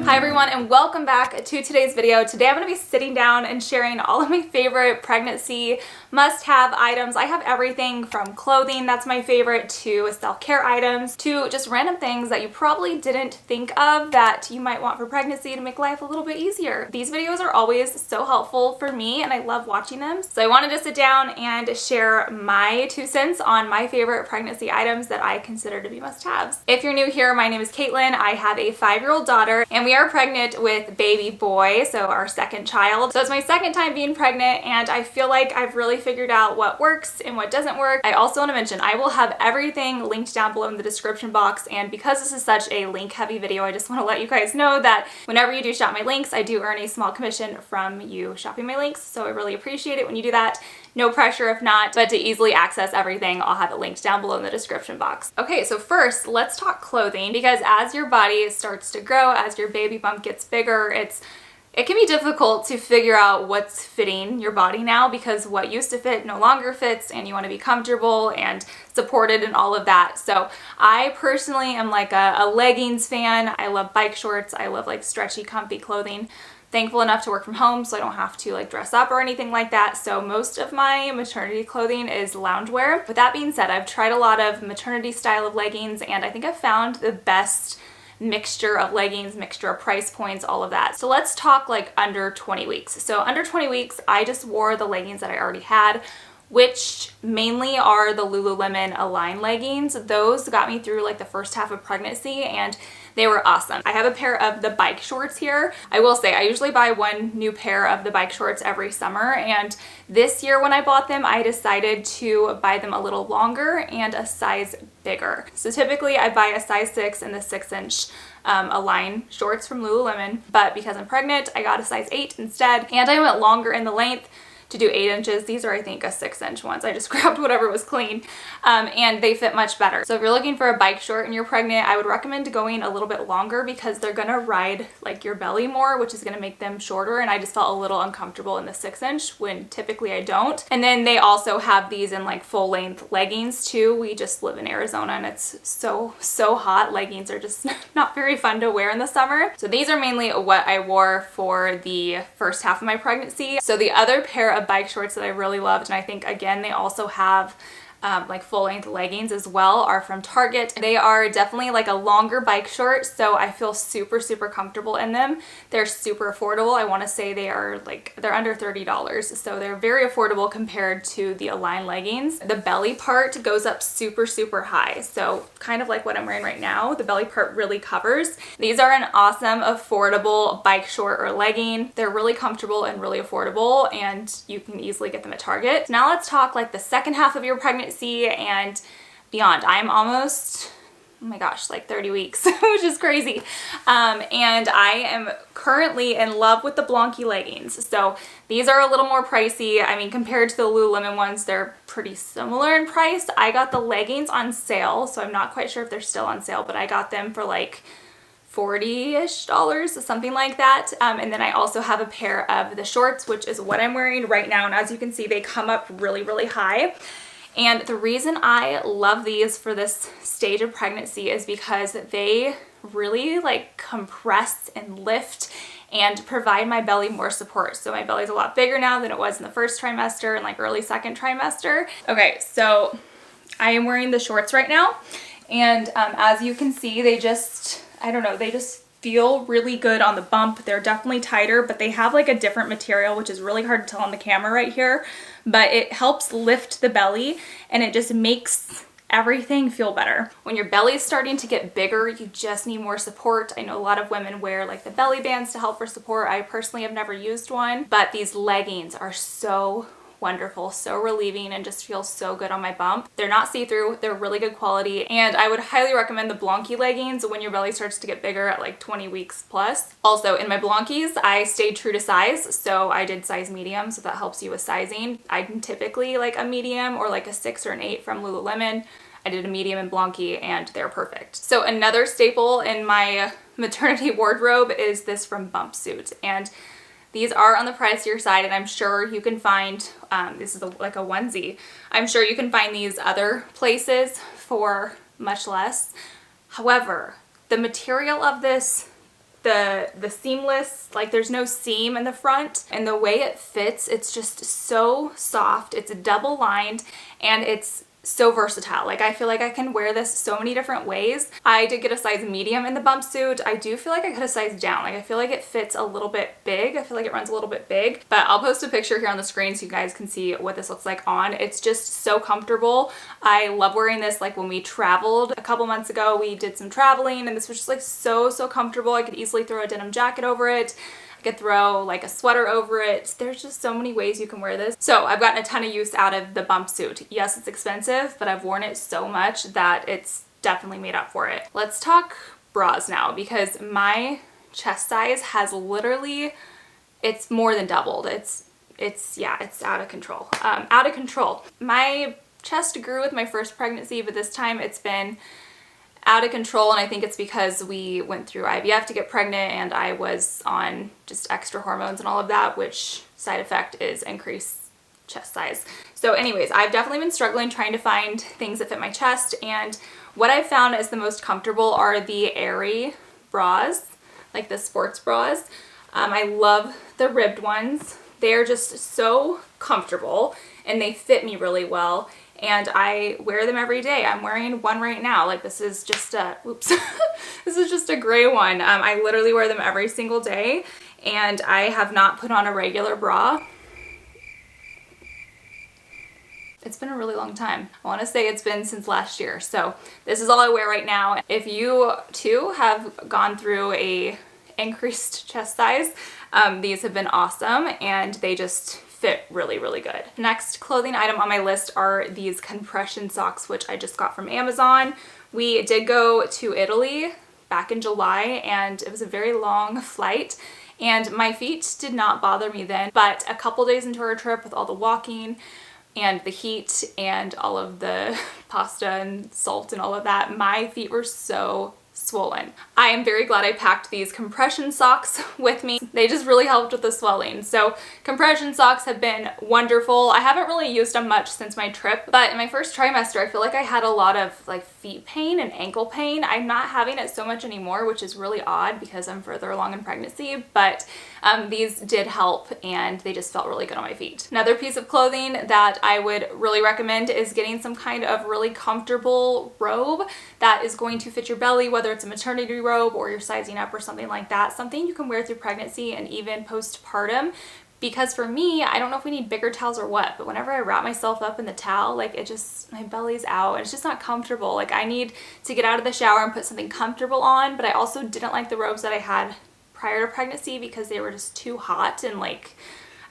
Hi everyone and welcome back to today's video. Today I'm going to be sitting down and sharing all of my favorite pregnancy must-have items. I have everything from clothing, that's my favorite, to self-care items, to just random things that you probably didn't think of that you might want for pregnancy to make life a little bit easier. These videos are always so helpful for me and I love watching them. So I wanted to sit down and share my 2 cents on my favorite pregnancy items that I consider to be must-haves. If you're new here, my name is Caitlyn. I have a 5-year-old daughter and we are pregnant with baby boy, so our 2nd child. So it's my 2nd time being pregnant and I feel like I've really figured out what works and what doesn't work. I also want to mention I will have everything linked down below in the description box, and because this is such a link heavy video, I just want to let you guys know that whenever you do shop my links, I do earn a small commission from you shopping my links, so I really appreciate it when you do that. No pressure if not, but to easily access everything, I'll have it linked down below in the description box. Okay, so first, let's talk clothing, because as your body starts to grow, as your baby bump gets bigger, it can be difficult to figure out what's fitting your body now, because what used to fit no longer fits and you want to be comfortable and supported and all of that. So I personally am like a leggings fan. I love bike shorts. I love like stretchy, comfy clothing. Thankful enough to work from home, so I don't have to like dress up or anything like that. So most of my maternity clothing is loungewear. With that being said, I've tried a lot of maternity style of leggings and I think I've found the best mixture of leggings, mixture of price points, all of that. So let's talk like under 20 weeks. So under 20 weeks, I just wore the leggings that I already had, which mainly are the Lululemon Align leggings. Those got me through like the first half of pregnancy and they were awesome. I have a pair of the bike shorts here. I will say I usually buy one new pair of the bike shorts every summer, and this year when I bought them, I decided to buy them a little longer and a size bigger. So typically I buy a size 6 in the 6-inch Align shorts from Lululemon, but because I'm pregnant, I got a size 8 instead, and I went longer in the length to do 8 inches. These are, I think, a 6-inch ones. I just grabbed whatever was clean, and they fit much better. So if you're looking for a bike short and you're pregnant, I would recommend going a little bit longer because they're gonna ride like your belly more, which is gonna make them shorter, and I just felt a little uncomfortable in the 6-inch when typically I don't. And then they also have these in like full length leggings too. We just live in Arizona and it's so hot. Leggings are just not very fun to wear in the summer. So these are mainly what I wore for the first half of my pregnancy. So the other pair of bike shorts that I really loved, and I think again they also have like full-length leggings as well, are from Target. They are definitely like a longer bike short, so I feel super comfortable in them. They're super affordable. I want to say they're under $30, so they're very affordable compared to the Align leggings. The belly part goes up super high, so kind of like what I'm wearing right now, the belly part really covers. These are an awesome affordable bike short or legging. They're really comfortable and really affordable, and you can easily get them at Target. Now let's talk like the second half of your pregnancy and beyond. I'm almost, oh my gosh, like 30 weeks, which is crazy. And I am currently in love with the Blanky leggings. So these are a little more pricey. I mean, compared to the Lululemon ones, they're pretty similar in price. I got the leggings on sale, so I'm not quite sure if they're still on sale, but I got them for like $40-ish, something like that. And then I also have a pair of the shorts, which is what I'm wearing right now. And as you can see, they come up really high. And the reason I love these for this stage of pregnancy is because they really like compress and lift and provide my belly more support. So my belly's a lot bigger now than it was in the first trimester and like early 2nd trimester. Okay, so I am wearing the shorts right now. And as you can see, they just, I don't know, they just feel really good on the bump. They're definitely tighter, but they have like a different material, which is really hard to tell on the camera right here, but it helps lift the belly and it just makes everything feel better. When your belly is starting to get bigger, you just need more support. I know a lot of women wear like the belly bands to help for support. I personally have never used one, but these leggings are so wonderful, so relieving, and just feels so good on my bump. They're not see-through, they're really good quality, and I would highly recommend the Blanky leggings when your belly starts to get bigger at like 20 weeks plus. Also, in my Blankies, I stayed true to size, so I did size medium, so that helps you with sizing. I'm typically like a medium or like a 6 or an 8 from Lululemon. I did a medium in Blanky and they're perfect. So another staple in my maternity wardrobe is this from Bumpsuit, and these are on the pricier side, and I'm sure you can find, this is like a onesie, I'm sure you can find these other places for much less. However, the material of this the seamless, like there's no seam in the front, and the way it fits, it's just so soft. It's double lined and it's so versatile. Like I feel like I can wear this so many different ways. I did get a size medium in the bumpsuit. I do feel like I could have sized down. Like I feel like it fits a little bit big. I feel like it runs a little bit big, but I'll post a picture here on the screen so you guys can see what this looks like on. It's just so comfortable. I love wearing this. Like when we traveled a couple months ago, we did some traveling and this was just like so comfortable. I could easily throw a denim jacket over it. I could throw like a sweater over it. There's just so many ways you can wear this. So I've gotten a ton of use out of the bumpsuit. Yes, it's expensive, but I've worn it so much that it's definitely made up for it. Let's talk bras now, because my chest size has literally, it's more than doubled. It's out of control. Out of control. My chest grew with my first pregnancy, but this time it's been out of control, and I think it's because we went through IVF to get pregnant and I was on just extra hormones and all of that, which side effect is increased chest size. So anyways, I've definitely been struggling trying to find things that fit my chest, and what I've found is the most comfortable are the Aerie bras, like the sports bras. I love the ribbed ones. They're just so comfortable and they fit me really well. And I wear them every day. I'm wearing one right now. Like this is just a, oops, this is just a gray one. I literally wear them every single day and I have not put on a regular bra. It's been a really long time. I want to say it's been since last year. So this is all I wear right now. If you too have gone through a increased chest size, these have been awesome and they just fit really good. Next clothing item on my list are these compression socks, which I just got from Amazon. We did go to Italy back in July and it was a very long flight and my feet did not bother me then, but a couple days into our trip with all the walking and the heat and all of the pasta and salt and all of that, my feet were so swollen. I am very glad I packed these compression socks with me. They just really helped with the swelling. So compression socks have been wonderful. I haven't really used them much since my trip, but in my first trimester, I feel like I had a lot of like feet pain and ankle pain. I'm not having it so much anymore, which is really odd because I'm further along in pregnancy, but these did help and they just felt really good on my feet. Another piece of clothing that I would really recommend is getting some kind of really comfortable robe that is going to fit your belly, whether it's a maternity robe or you're sizing up or something like that. Something you can wear through pregnancy and even postpartum. Because for me, I don't know if we need bigger towels or what, but whenever I wrap myself up in the towel, like it just, my belly's out and it's just not comfortable. Like I need to get out of the shower and put something comfortable on, but I also didn't like the robes that I had prior to pregnancy because they were just too hot and like,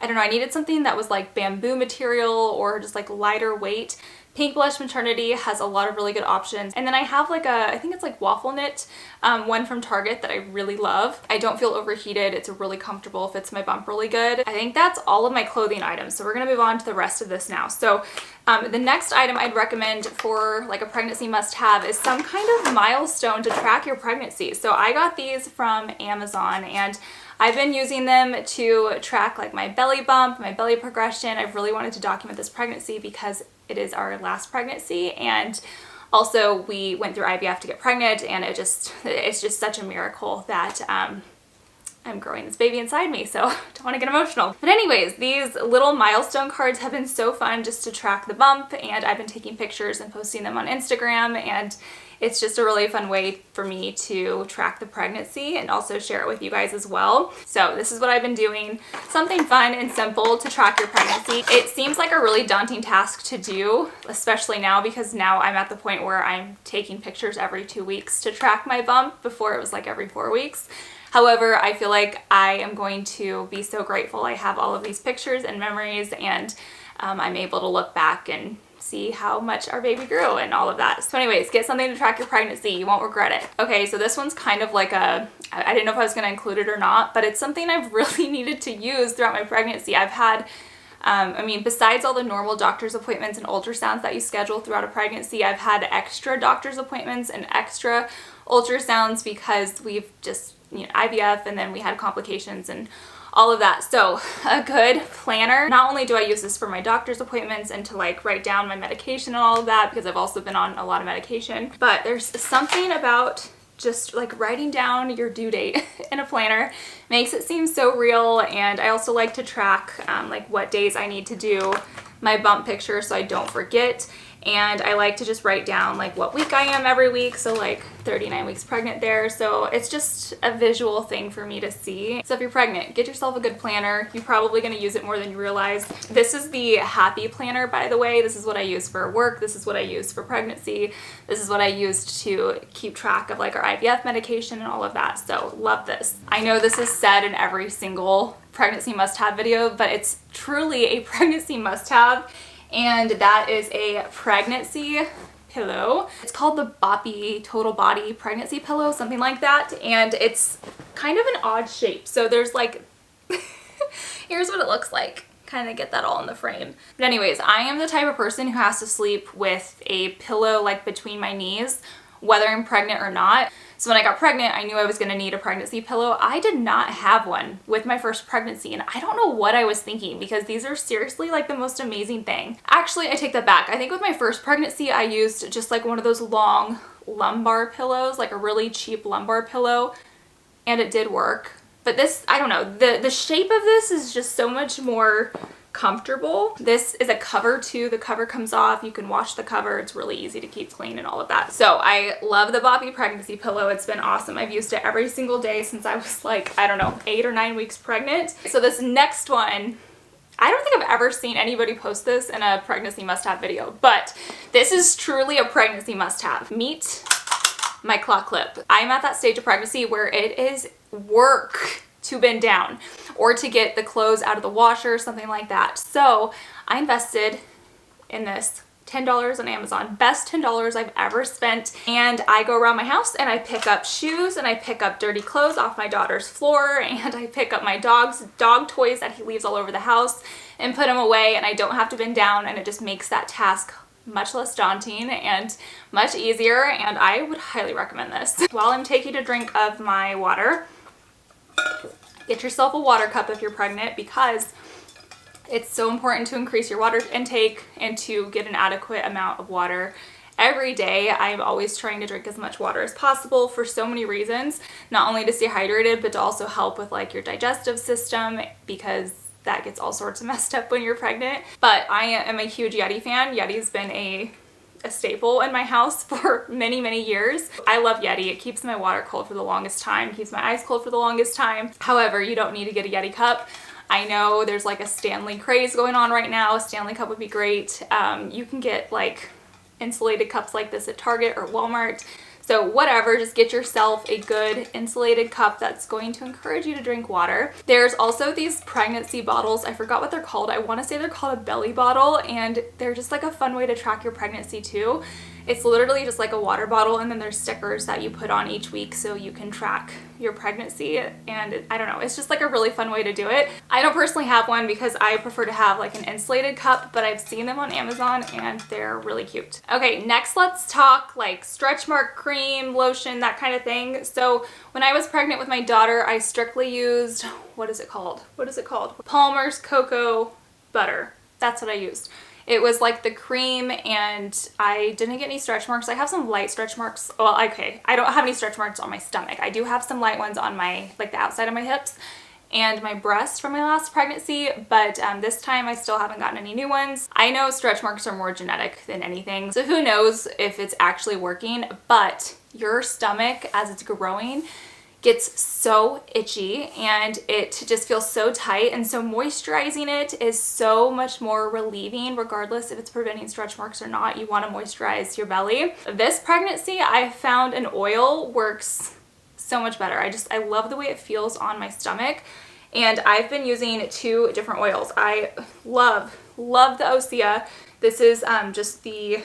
I don't know, I needed something that was like bamboo material or just like lighter weight. Pink Blush Maternity has a lot of really good options. And then I have like a, I think it's like waffle knit, one from Target that I really love. I don't feel overheated. It's really comfortable, fits my bump really good. I think that's all of my clothing items. So we're gonna move on to the rest of this now. So the next item I'd recommend for like a pregnancy must-have is some kind of milestone to track your pregnancy. So I got these from Amazon and I've been using them to track like my belly bump, my belly progression. I've really wanted to document this pregnancy because it is our last pregnancy and also we went through IVF to get pregnant and it's just such a miracle that I'm growing this baby inside me, so don't want to get emotional. But anyways, these little milestone cards have been so fun just to track the bump and I've been taking pictures and posting them on Instagram and it's just a really fun way for me to track the pregnancy and also share it with you guys as well. So this is what I've been doing. Something fun and simple to track your pregnancy. It seems like a really daunting task to do, especially now because now I'm at the point where I'm taking pictures every 2 weeks to track my bump. Before it was like every 4 weeks. However, I feel like I am going to be so grateful I have all of these pictures and memories and I'm able to look back and see how much our baby grew and all of that. So anyways, get something to track your pregnancy. You won't regret it. Okay, so this one's kind of like a, I didn't know if I was going to include it or not, but it's something I've really needed to use throughout my pregnancy. I've had, I mean, besides all the normal doctor's appointments and ultrasounds that you schedule throughout a pregnancy, I've had extra doctor's appointments and extra ultrasounds because we've just, you know, IVF and then we had complications and all of that. So a good planner. Not only do I use this for my doctor's appointments and to like write down my medication and all of that because I've also been on a lot of medication, but there's something about just like writing down your due date in a planner makes it seem so real. And I also like to track like what days I need to do my bump picture so I don't forget. And I like to just write down like what week I am every week, so like 39 weeks pregnant there. So it's just a visual thing for me to see. So if you're pregnant, get yourself a good planner. You're probably going to use it more than you realize. This is the Happy Planner, by the way. This is what I use for work. This is what I use for pregnancy. This is what I used to keep track of like our IVF medication and all of that. So love this. I know this is said in every single pregnancy must-have video, but it's truly a pregnancy must-have. And that is a pregnancy pillow. It's called the Boppy Total Body Pregnancy Pillow, something like that. And it's kind of an odd shape. So there's like, here's what it looks like. Kind of get that all in the frame. But anyways, I am the type of person who has to sleep with a pillow like between my knees, whether I'm pregnant or not. So when I got pregnant, I knew I was going to need a pregnancy pillow. I did not have one with my first pregnancy, and I don't know what I was thinking, because these are seriously like the most amazing thing. Actually, I take that back. I think with my first pregnancy, I used just like one of those long lumbar pillows, like a really cheap lumbar pillow, and it did work. But this, I don't know, the shape of this is just so much more comfortable. This is a cover too. The cover comes off. You can wash the cover. It's really easy to keep clean and all of that. So I love the Boppy pregnancy pillow. It's been awesome. I've used it every single day since I was like, I don't know, 8 or 9 weeks pregnant. So this next one, I don't think I've ever seen anybody post this in a pregnancy must-have video, but this is truly a pregnancy must-have. Meet my claw clip. I'm at that stage of pregnancy where it is work to bend down or to get the clothes out of the washer or something like that. So I invested in this $10 on Amazon. Best $10 I've ever spent. And I go around my house and I pick up shoes and I pick up dirty clothes off my daughter's floor, and I pick up my dog's dog toys that he leaves all over the house and put them away, and I don't have to bend down, and it just makes that task much less daunting and much easier, and I would highly recommend this. While I'm taking a drink of my water, get yourself a water cup if you're pregnant, because it's so important to increase your water intake and to get an adequate amount of water every day. I'm always trying to drink as much water as possible for so many reasons, not only to stay hydrated, but to also help with like your digestive system, because that gets all sorts of messed up when you're pregnant. But I am a huge Yeti fan. Yeti's been a staple in my house for many, many years. I love Yeti. It keeps my water cold for the longest time, keeps my ice cold for the longest time. However, you don't need to get a Yeti cup. I know there's like a Stanley craze going on right now. A Stanley cup would be great. You can get like insulated cups like this at Target or Walmart. So whatever, just get yourself a good insulated cup that's going to encourage you to drink water. There's also these pregnancy bottles. I forgot what they're called. I want to say they're called a belly bottle, and they're just like a fun way to track your pregnancy too. It's literally just like a water bottle, and then there's stickers that you put on each week so you can track your pregnancy, and I don't know, it's just like a really fun way to do it. I don't personally have one because I prefer to have like an insulated cup, but I've seen them on Amazon and they're really cute. Okay, next let's talk like stretch mark cream, lotion, that kind of thing. So when I was pregnant with my daughter, I strictly used, what is it called? Palmer's Cocoa Butter. That's what I used. It was like the cream, and I didn't get any stretch marks. I have some light stretch marks. Well, okay, I don't have any stretch marks on my stomach. I do have some light ones on my, like the outside of my hips and my breast from my last pregnancy, but this time I still haven't gotten any new ones. I know stretch marks are more genetic than anything, so who knows if it's actually working, but your stomach, as it's growing, gets so itchy and it just feels so tight, and so moisturizing it is so much more relieving. Regardless if it's preventing stretch marks or not, you want to moisturize your belly. This pregnancy, I found an oil works so much better. I love the way it feels on my stomach, and I've been using 2 different oils. I love the Osea. This is just the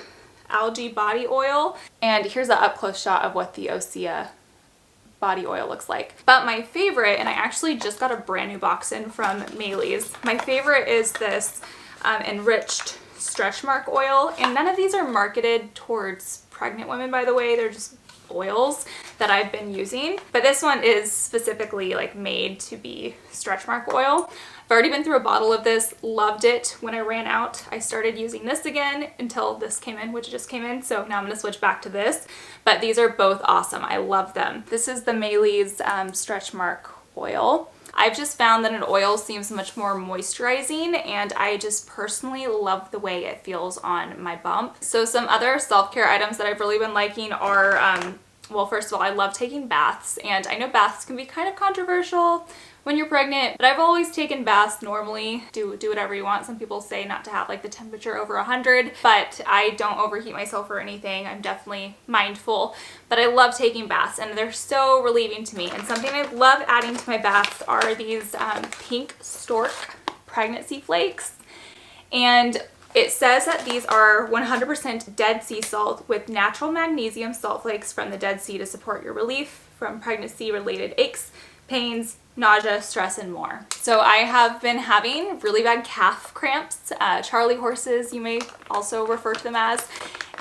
algae body oil, and here's an up close shot of what the Osea body oil looks like. But my favorite, and I actually just got a brand new box in from Maylee's, my favorite is this enriched stretch mark oil, and none of these are marketed towards pregnant women, by the way. They're just oils that I've been using, but this one is specifically like made to be stretch mark oil. I've already been through a bottle of this, loved it. When I ran out, I started using this again until this came in, which just came in. So now I'm gonna switch back to this, but these are both awesome. I love them. This is the Maylee's stretch mark oil. I've just found that an oil seems much more moisturizing, and I just personally love the way it feels on my bump. So some other self-care items that I've really been liking are, well, first of all, I love taking baths, and I know baths can be kind of controversial when you're pregnant, but I've always taken baths normally. Do whatever you want. Some people say not to have like the temperature over 100, but I don't overheat myself or anything. I'm definitely mindful, but I love taking baths and they're so relieving to me. And something I love adding to my baths are these pink stork pregnancy flakes. And it says that these are 100% Dead Sea salt with natural magnesium salt flakes from the Dead Sea to support your relief from pregnancy-related aches, pains, nausea, stress, and more. So I have been having really bad calf cramps, Charlie horses, you may also refer to them as,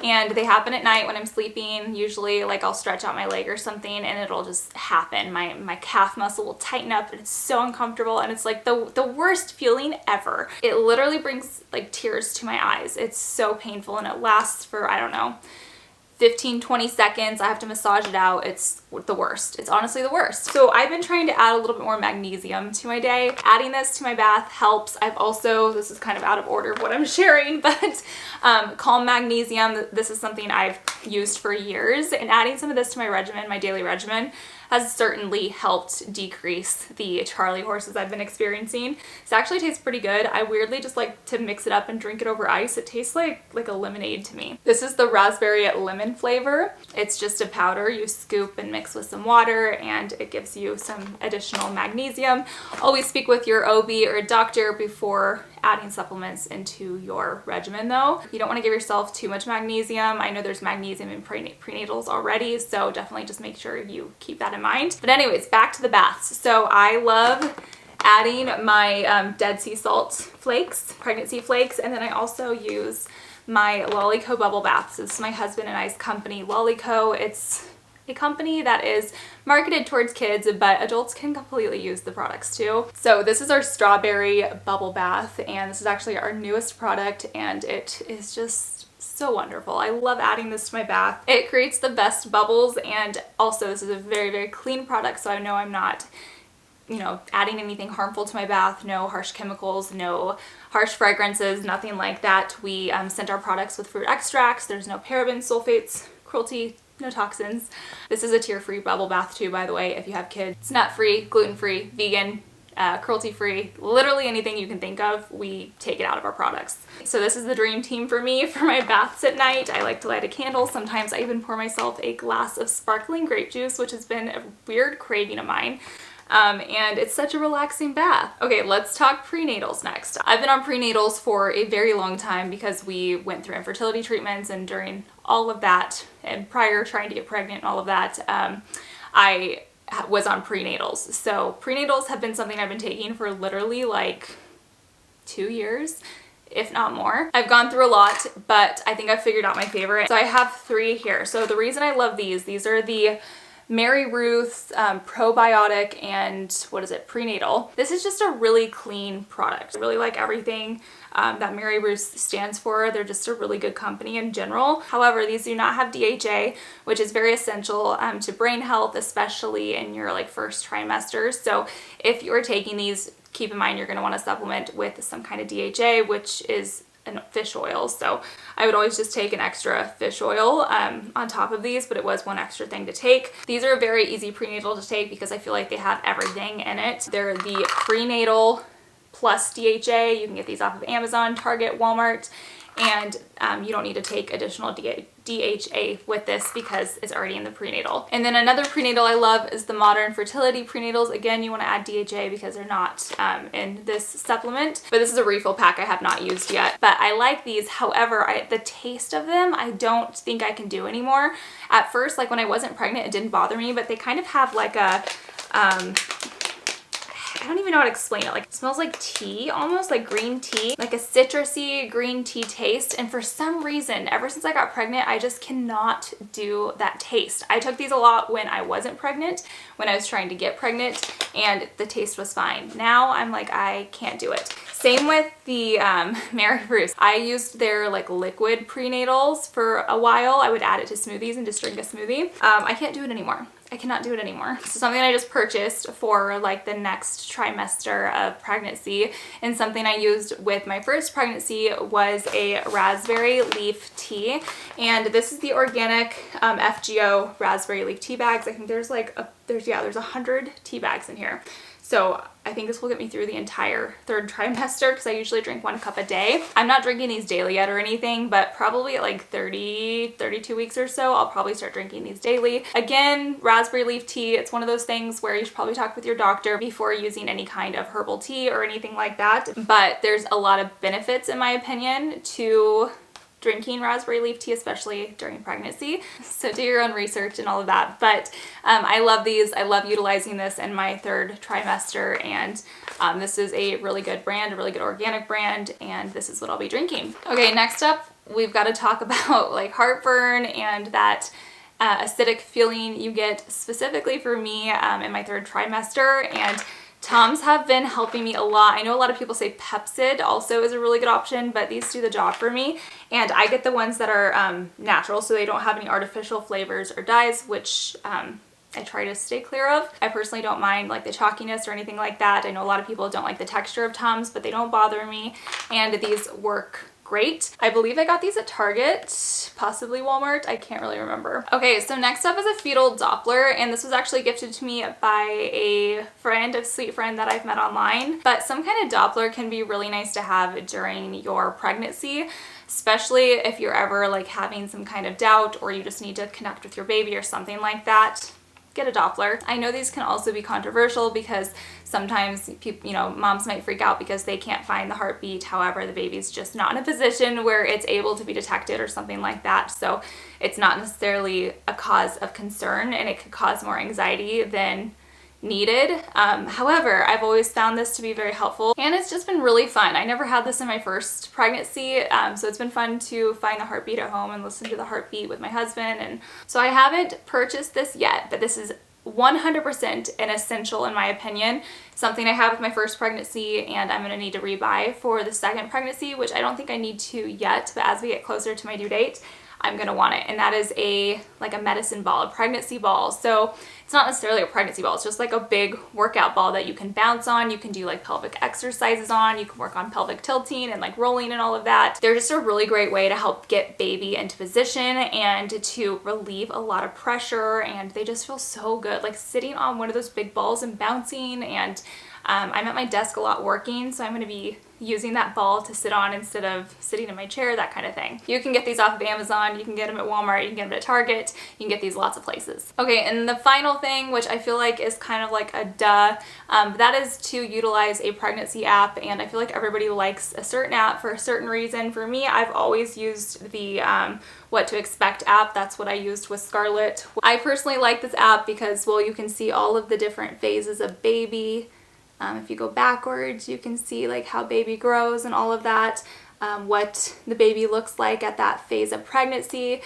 and they happen at night when I'm sleeping. Usually like I'll stretch out my leg or something and it'll just happen. My calf muscle will tighten up and it's so uncomfortable, and it's like the worst feeling ever. It literally brings like tears to my eyes. It's so painful and it lasts for, I don't know, 15-20 seconds. I have to massage it out. It's the worst. It's honestly the worst. So I've been trying to add a little bit more magnesium to my day. Adding this to my bath helps. I've also, this is kind of out of order of what I'm sharing, but Calm Magnesium, this is something I've used for years, and adding some of this to my regimen, my daily regimen, has certainly helped decrease the Charlie horses I've been experiencing. This actually tastes pretty good. I weirdly just like to mix it up and drink it over ice. It tastes like a lemonade to me. This is the raspberry lemon flavor. It's just a powder you scoop and mix with some water, and it gives you some additional magnesium. Always speak with your OB or doctor before adding supplements into your regimen though. You don't want to give yourself too much magnesium. I know there's magnesium in prenatals already, so definitely just make sure you keep that in mind. But anyways, back to the baths. So I love adding my Dead Sea salt flakes, pregnancy flakes, and then I also use my Lolli bubble baths. This is my husband and I's company, Lolli. It's a company that is marketed towards kids, but adults can completely use the products too. So this is our strawberry bubble bath, and this is actually our newest product, and it is just so wonderful. I love adding this to my bath. It creates the best bubbles, and also this is a very, very clean product, so I know I'm not, you know, adding anything harmful to my bath. No harsh chemicals, no harsh fragrances, nothing like that. We scent our products with fruit extracts. There's no parabens, sulfates, cruelty, no toxins. This is a tear-free bubble bath too, by the way, if you have kids. It's nut-free, gluten-free, vegan, cruelty-free, literally anything you can think of, we take it out of our products. So this is the dream team for me for my baths at night. I like to light a candle. Sometimes I even pour myself a glass of sparkling grape juice, which has been a weird craving of mine. And it's such a relaxing bath. Okay, let's talk prenatals next. I've been on prenatals for a very long time because we went through infertility treatments, and during all of that and prior trying to get pregnant and all of that, I was on prenatals. So prenatals have been something I've been taking for literally like 2 years, if not more. I've gone through a lot, but I think I've figured out my favorite. So I have 3 here. So the reason I love these are the Mary Ruth's probiotic and what is it, prenatal. This is just a really clean product. I really like everything that Mary Ruth stands for. They're just a really good company in general. However, these do not have DHA, which is very essential to brain health, especially in your like first trimesters. So if you're taking these, keep in mind you're going to want to supplement with some kind of DHA, which is fish oil. So I would always just take an extra fish oil on top of these, but it was one extra thing to take. These are very easy prenatal to take because I feel like they have everything in it. They're the prenatal plus DHA. You can get these off of Amazon, Target, Walmart, and you don't need to take additional DHA with this because it's already in the prenatal. And then another prenatal I love is the Modern Fertility Prenatals. Again, you want to add DHA because they're not in this supplement, but this is a refill pack I have not used yet. But I like these. However, the taste of them, I don't think I can do anymore. At first, like when I wasn't pregnant, it didn't bother me, but they kind of have like a I don't even know how to explain it. Like, it smells like tea, almost like green tea, like a citrusy green tea taste. And for some reason, ever since I got pregnant, I just cannot do that taste. I took these a lot when I wasn't pregnant, when I was trying to get pregnant, and the taste was fine. Now I'm like, I can't do it. Same with the Mary Bruce. I used their like liquid prenatals for a while. I would add it to smoothies and just drink a smoothie. I can't do it anymore. I cannot do it anymore. So something I just purchased for like the next trimester of pregnancy, and something I used with my first pregnancy was a raspberry leaf tea. And this is the organic FGO raspberry leaf tea bags. I think there's like there's 100 tea bags in here. So I think this will get me through the entire third trimester because I usually drink 1 cup a day. I'm not drinking these daily yet or anything, but probably at like 32 weeks or so, I'll probably start drinking these daily. Again, raspberry leaf tea, it's one of those things where you should probably talk with your doctor before using any kind of herbal tea or anything like that. But there's a lot of benefits, in my opinion, to drinking raspberry leaf tea, especially during pregnancy. So do your own research and all of that. But I love these. I love utilizing this in my third trimester, and this is a really good brand, a really good organic brand, and this is what I'll be drinking. Okay, next up, we've got to talk about like heartburn and that acidic feeling you get specifically for me in my third trimester. And Tums have been helping me a lot. I know a lot of people say Pepcid also is a really good option, but these do the job for me. And I get the ones that are natural, so they don't have any artificial flavors or dyes, which I try to stay clear of. I personally don't mind like the chalkiness or anything like that. I know a lot of people don't like the texture of Tums, but they don't bother me. And these work great. I believe I got these at Target, possibly Walmart. I can't really remember. Okay, so next up is a fetal Doppler, and this was actually gifted to me by a friend, a sweet friend that I've met online. But some kind of Doppler can be really nice to have during your pregnancy, especially if you're ever like having some kind of doubt or you just need to connect with your baby or something like that. Get a Doppler. I know these can also be controversial because sometimes people, you know, moms might freak out because they can't find the heartbeat. However, the baby's just not in a position where it's able to be detected or something like that. So it's not necessarily a cause of concern, and it could cause more anxiety than needed. However, I've always found this to be very helpful, and it's just been really fun. I never had this in my first pregnancy, so it's been fun to find the heartbeat at home and listen to the heartbeat with my husband. And so I haven't purchased this yet, but this is 100% an essential in my opinion. Something I had with my first pregnancy, and I'm going to need to rebuy for the second pregnancy, which I don't think I need to yet, but as we get closer to my due date, I'm going to want it. And that is like a medicine ball, a pregnancy ball. So it's not necessarily a pregnancy ball. It's just like a big workout ball that you can bounce on. You can do like pelvic exercises on. You can work on pelvic tilting and like rolling and all of that. They're just a really great way to help get baby into position and to relieve a lot of pressure. And they just feel so good. Like sitting on one of those big balls and bouncing. And I'm at my desk a lot working, so I'm going to be using that ball to sit on instead of sitting in my chair, that kind of thing. You can get these off of Amazon, you can get them at Walmart, you can get them at Target, you can get these lots of places. Okay, and the final thing, which I feel like is kind of like a duh, that is to utilize a pregnancy app, and I feel like everybody likes a certain app for a certain reason. For me, I've always used the What to Expect app. That's what I used with Scarlett. I personally like this app because, well, you can see all of the different phases of baby. If you go backwards, you can see like how baby grows and all of that, what the baby looks like at that phase of pregnancy.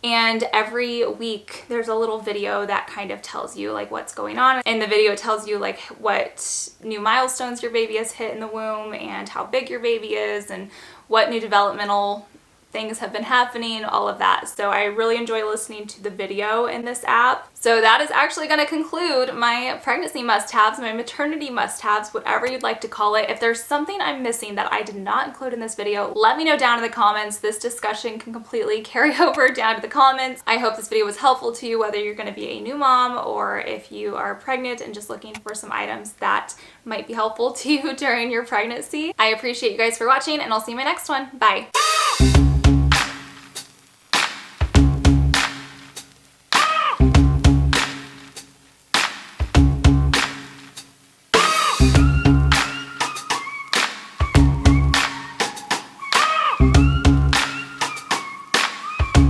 And every week there's a little video that kind of tells you like what's going on. In the video it tells you like what new milestones your baby has hit in the womb and how big your baby is and what new developmental things have been happening, all of that. So I really enjoy listening to the video in this app. So that is actually going to conclude my pregnancy must-haves, my maternity must-haves, whatever you'd like to call it. If there's something I'm missing that I did not include in this video, let me know down in the comments. This discussion can completely carry over down to the comments. I hope this video was helpful to you, whether you're going to be a new mom or if you are pregnant and just looking for some items that might be helpful to you during your pregnancy. I appreciate you guys for watching, and I'll see you in my next one. Bye!